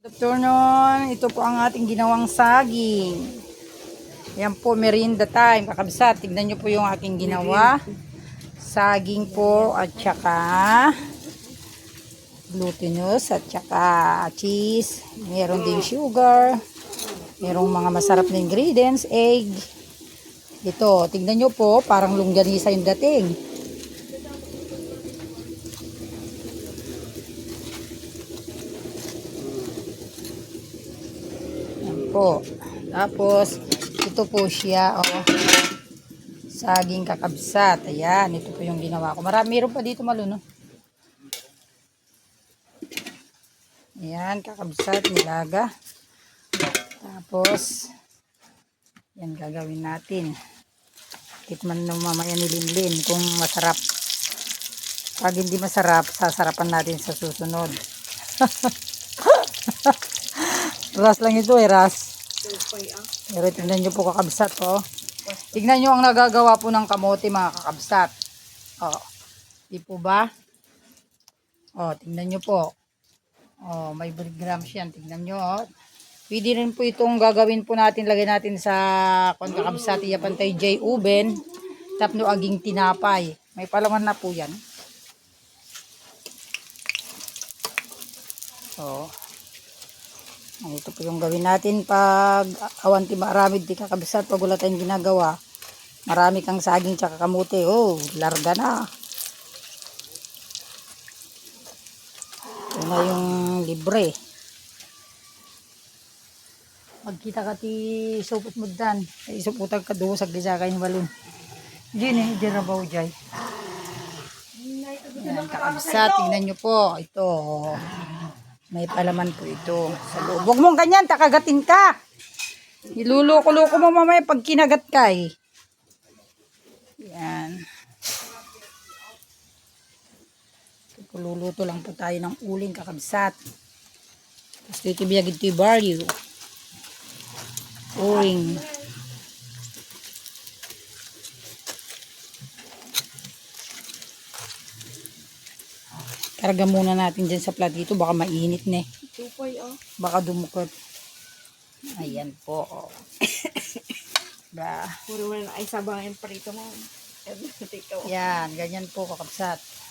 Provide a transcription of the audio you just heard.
Good afternoon. Ito po ang ating ginawang saging. Yan po, merienda time. Kakabsat, tignan nyo po yung aking ginawa. Saging po at saka glutinous at saka cheese. Meron din sugar. Merong mga masarap na ingredients. Egg. Ito, tignan nyo po, parang longganisa yung dating. Po. Tapos, ito po siya, oh, saging kakabsat. Ayan, ito po yung ginawa ko. Meron pa dito maluno. Ayan, kakabsat, nilaga. Tapos, yan gagawin natin. Tikman ng mamaya ni Linlin kung masarap. Pag hindi masarap, sasarapan natin sa susunod. Ras lang ito eh, ras. Pero tignan nyo po kakabsat, oh. Tignan nyo ang nagagawa po ng kamote, mga kakabsat. Oh, di po ba? Oh, tignan nyo po. Oh, may breadcrumbs yan. Tignan nyo, oh. Pwede rin po itong gagawin po natin, lagay natin sa kakabsat, iyapan tayo J. Uben, tapno aging tinapay. May palaman na po yan. Oh. Ito po yung gawin natin pag awanti maramid di kakabsat, pag wala tayong ginagawa. Marami kang saging tsaka kamote. Oh, larga na. Ito na yung libre. Magkita ka ti supot mo dan. Ay suputag ka doon sa gisa kayo balon. Diyan diyan na ba o jay? Yan, kakabsat, tingnan nyo po. Ito. May palaman po ito sa loob. Huwag mong ganyan, takagatin ka. Iluluko-luko mo mamaya pag kinagat ka eh. Yan. Luluto lang po tayo ng uling kakabsat. Tapos dito biyagid ito yung barley. Uling. Karga muna natin dyan sa platito. Baka mainit na eh. Baka dumukot. Ayan po. Ba. Puro na ay sabang yung prito mo. Yan. Ganyan po kakabsat.